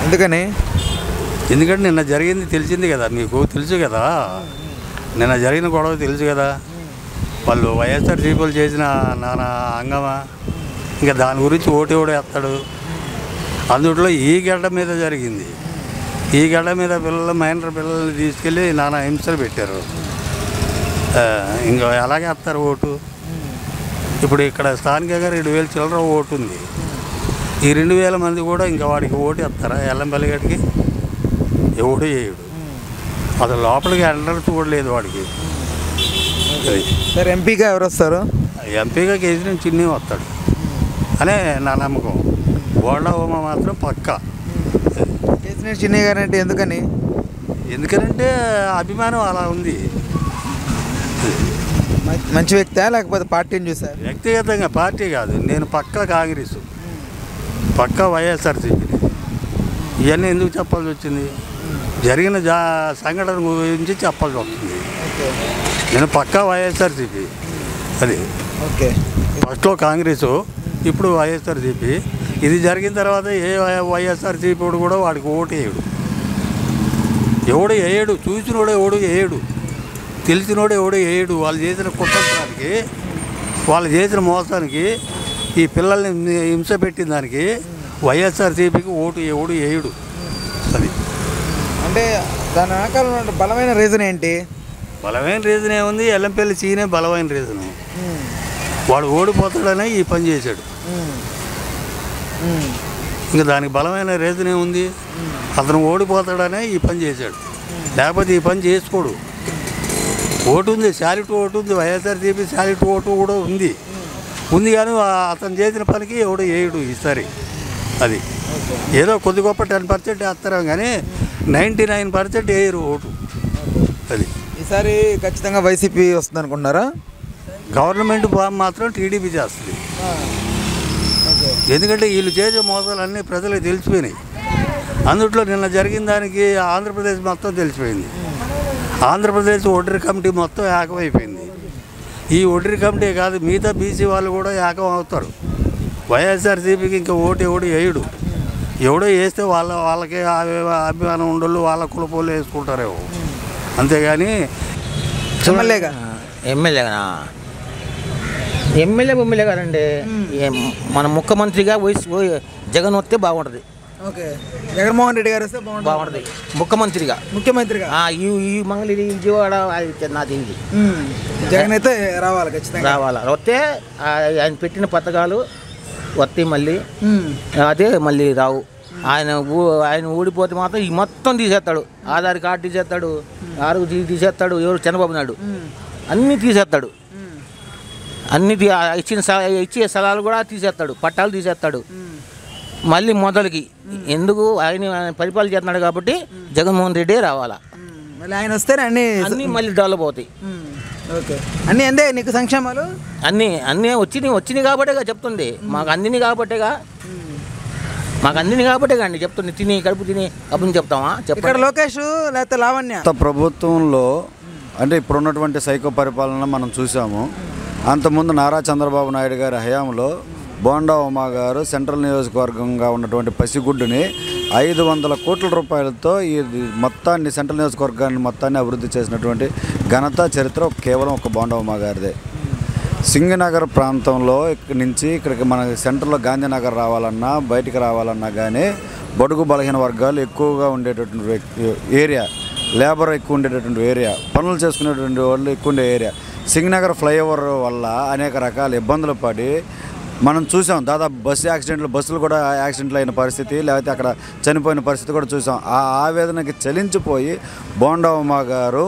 ఎందుకని? ఎందుకంటే నిన్న జరిగింది తెలిసింది కదా, మీకు తెలుసు కదా, నిన్న జరిగిన గొడవ తెలుసు కదా. వాళ్ళు వైఎస్ఆర్సీపీలు చేసిన నానా హంగామా, ఇంకా దాని గురించి ఓటు వేస్తాడు. అందుట్లో ఈ గడ్డ మీద జరిగింది. ఈ గడ్డ మీద మైనర్ పిల్లల్ని తీసుకెళ్ళి నానా హింసలు పెట్టారు. ఇంకా ఎలాగే వేస్తారు ఓటు? ఇప్పుడు ఇక్కడ స్థానికంగా 2,000 చిల్లర ఓటు ఉంది. ఈ 2,000 మంది కూడా ఇంకా వాడికి ఓటు వేస్తారా? ఎల్లంపల్లిగడికి ఎవడు వేయడు. అసలు లోపలికి ఎంటర్ చూడలేదు వాడికి. సార్ ఎంపీగా ఎవరు వస్తారు? ఎంపీగా కేసీఆర్ చిన్ని వస్తాడు అనే నా నమ్మకం. బోండా ఉమ మాత్రం పక్కా. కేసీఆర్ చిన్ని గారు అంటే ఎందుకని? ఎందుకనంటే అభిమానం అలా ఉంది. మంచి వ్యక్తి లేకపోతే పార్టీని చూసారు? వ్యక్తిగతంగా పార్టీ కాదు, నేను పక్కా కాంగ్రెస్, పక్కా వైఎస్ఆర్సీపీ. ఇవన్నీ ఎందుకు చెప్పాల్సి వచ్చింది? జరిగిన సంఘటన గురించి చెప్పాల్సి వస్తుంది. నేను పక్కా వైఎస్ఆర్సీపీ. అది ఓకే. ఫస్ట్లో కాంగ్రెసు, ఇప్పుడు వైఎస్ఆర్సీపీ. ఇది జరిగిన తర్వాత ఏ వైఎస్ఆర్సీపీ కూడా వాడికి ఓటు వేయడు. ఎవడు వేయడు, చూసినోడు ఎవడు వేయడు, తెలిసినోడు ఎవడు వేయడు. వాళ్ళు చేసిన కుట్రకి, వాళ్ళు చేసిన మోసానికి, ఈ పిల్లల్ని హింస పెట్టిన దానికి వైఎస్ఆర్సీపీకి ఓటు ఎవడు వేయడు. అది అంటే దాని వెనకాల బలమైన రీజన్ ఏంటి? బలమైన రీజన్ ఏముంది? ఎల్లంపల్లి సీనే బలమైన రీజను. వాడు ఓడిపోతాడనే ఈ పని చేశాడు. ఇంకా దానికి బలమైన రీజన్ ఏముంది? అతను ఓడిపోతాడనే ఈ పని చేశాడు, లేకపోతే ఈ పని చేసుకోడు. ఓటు ఉంది, శాలిట్ ఓటు ఉంది, వైఎస్ఆర్సీపీ శాలిట్ ఓటు కూడా ఉంది కానీ అతను చేసిన పనికి ఎవడు వేయడు ఈసారి. అది ఏదో కొద్ది గొప్ప 10% వేస్తారు కానీ 99% వేయరు ఓటు. అది ఈసారి ఖచ్చితంగా వైసీపీ వస్తుంది అనుకుంటున్నారా? గవర్నమెంట్ ఫామ్ మాత్రం టీడీపీ చేస్తుంది. ఎందుకంటే వీళ్ళు చేసే మోసాలన్నీ ప్రజలకు తెలిసిపోయినాయి. అందుట్లో నిన్న జరిగిన దానికి ఆంధ్రప్రదేశ్ మొత్తం తెలిసిపోయింది. ఆంధ్రప్రదేశ్ ఒడ్రి కమిటీ మొత్తం ఏకమైపోయింది. ఈ ఒడ్రి కమిటీ కాదు, మిగతా బీసీ వాళ్ళు కూడా ఏకం అవుతారు. వైఎస్ఆర్సీపీకి ఇంకా ఓటు ఎవడు వేయడు. ఎవడో వేస్తే వాళ్ళకి అభిమానం ఉండళ్ళు, వాళ్ళ కులపోళ్ళు వేసుకుంటారేమో, అంతేగాని ఎమ్మెల్యేగా ఎమ్మెల్యే గారండి. మన ముఖ్యమంత్రిగా జగన్ వస్తే బాగుంటుంది. ఓకే. జగన్మోహన్ రెడ్డి గారు వస్తే బాగుంటుంది ముఖ్యమంత్రిగా. ఈ మంగళగిరి, విజయవాడ నాది ఇది. జగన్ అయితే రావాలి, ఖచ్చితంగా రావాలా. వస్తే ఆయన పెట్టిన పథకాలు వస్తే మళ్ళీ అదే మళ్ళీ రావు. ఆయన ఊడిపోతే మాత్రం ఈ మొత్తం తీసేస్తాడు. ఆధార్ కార్డు తీసేస్తాడు, ఆరోగ్య తీసేస్తాడు, ఎవరు చంద్రబాబు నాయుడు అన్నీ తీసేస్తాడు. అన్ని ఇచ్చే స్థలాలు కూడా తీసేస్తాడు, పట్టాలు తీసేస్తాడు. మళ్ళీ మొదలుకి ఎందుకు ఆయన పరిపాలన చేస్తున్నాడు కాబట్టి జగన్మోహన్ రెడ్డి రావాలా. మళ్ళీ ఆయన వస్తే అన్నీ మళ్ళీ డెవలప్ అవుతాయి. ఓకే. అన్నీ అందే నీకు సంక్షేమాలు అన్నీ వచ్చినాయి కాబట్టేగా చెప్తుంది. మాకు అందిని కాబట్టేగా అండి చెప్తుంది. తిని కడుపు తిని అప్పుడు చెప్తామా? ఇక్కడ లోకేష్ లేకపోతే లావణ్య ప్రభుత్వంలో అంటే ఇప్పుడున్నటువంటి సైకో పరిపాలన మనం చూసాము. అంతకుముందు నారా చంద్రబాబు నాయుడు గారి హయాంలో బోండా ఉమా గారు సెంట్రల్ నియోజకవర్గంగా ఉన్నటువంటి పసిగుడ్డుని 500 కోట్ల రూపాయలతో ఈ మొత్తాన్ని, సెంట్రల్ నియోజకవర్గాన్ని మొత్తాన్ని అభివృద్ధి చేసినటువంటి ఘనత, చరిత్ర కేవలం ఒక బోండా ఉమా గారిదే. సింగనగర్ ప్రాంతంలో ఇక్కడి నుంచి ఇక్కడికి మన సెంటర్లో గాంధీనగర్ రావాలన్నా, బయటికి రావాలన్నా కానీ బడుగు బలహీన వర్గాలు ఎక్కువగా ఉండేటటువంటి ఏరియా, లేబర్ ఎక్కువ ఉండేటటువంటి ఏరియా, పనులు చేసుకునేటువంటి వాళ్ళు ఎక్కువ ఉండే ఏరియా. సింగనగర్ ఫ్లైఓవర్ వల్ల అనేక రకాల ఇబ్బందులు పడి మనం చూసాం. దాదాపు బస్సులు కూడా యాక్సిడెంట్లు అయిన పరిస్థితి, లేకపోతే అక్కడ చనిపోయిన పరిస్థితి కూడా చూసాం. ఆ ఆవేదనకి చలించిపోయి బోండా ఉమా గారు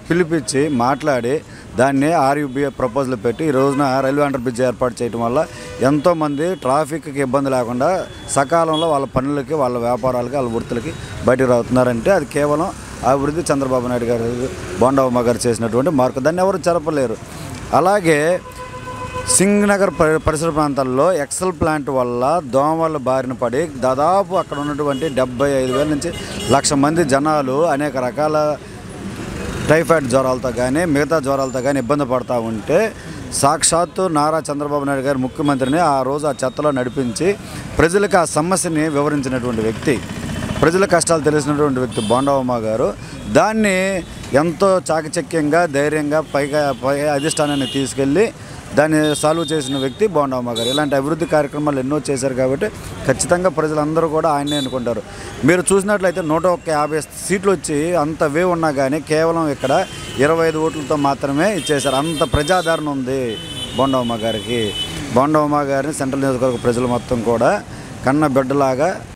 పిలిపించి మాట్లాడి దాన్ని ఆర్యుబిఏ ప్రపోజల్ పెట్టి ఈ రోజున రైల్వే అండర్ బ్రిడ్జ్ ఏర్పాటు చేయడం వల్ల ఎంతోమంది ట్రాఫిక్కి ఇబ్బంది లేకుండా సకాలంలో వాళ్ళ పనులకి, వాళ్ళ వ్యాపారాలకి, వాళ్ళ వృత్తులకి బయటకు రావుతున్నారంటే అది కేవలం అభివృద్ధి చంద్రబాబు నాయుడు గారు, బోండా ఉమా గారు చేసినటువంటి మార్పు. దాన్ని ఎవరు చెరపలేరు. అలాగే సింగనగర్ పరిసర ప్రాంతాల్లో ఎక్సెల్ ప్లాంట్ వల్ల దోమల బారిన పడి దాదాపు అక్కడ ఉన్నటువంటి 75,000 నుంచి 1,00,000 మంది జనాలు అనేక రకాల టైఫాయిడ్ జ్వరాలతో కానీ మిగతా జ్వరాలతో కానీ ఇబ్బంది పడుతూ ఉంటే సాక్షాత్తు నారా చంద్రబాబు నాయుడు గారు ముఖ్యమంత్రిని ఆ రోజు ఆ చెత్తలో నడిపించి ప్రజలకు ఆ సమస్యని వివరించినటువంటి వ్యక్తి. ప్రజల కష్టాలు తెలిసినటువంటి వ్యక్తి బోండా ఉమా గారు దాన్ని ఎంతో చాకచక్యంగా ధైర్యంగా పై అధిష్టానాన్ని తీసుకెళ్ళి దాన్ని సాల్వ్ చేసిన వ్యక్తి బోండా ఉమా గారు. ఇలాంటి అభివృద్ధి కార్యక్రమాలు ఎన్నో చేశారు కాబట్టి ఖచ్చితంగా ప్రజలందరూ కూడా ఆయనే అనుకుంటారు. మీరు చూసినట్లయితే 150 సీట్లు వచ్చి అంత వేవ్ ఉన్నా కానీ కేవలం ఇక్కడ 25 ఓట్లతో మాత్రమే ఇచ్చేశారు. అంత ప్రజాదరణ ఉంది బోండా ఉమా గారికి. బోండా ఉమా గారిని సెంట్రల్ నియోజకవర్గ ప్రజలు మొత్తం కూడా కన్న బిడ్డలాగా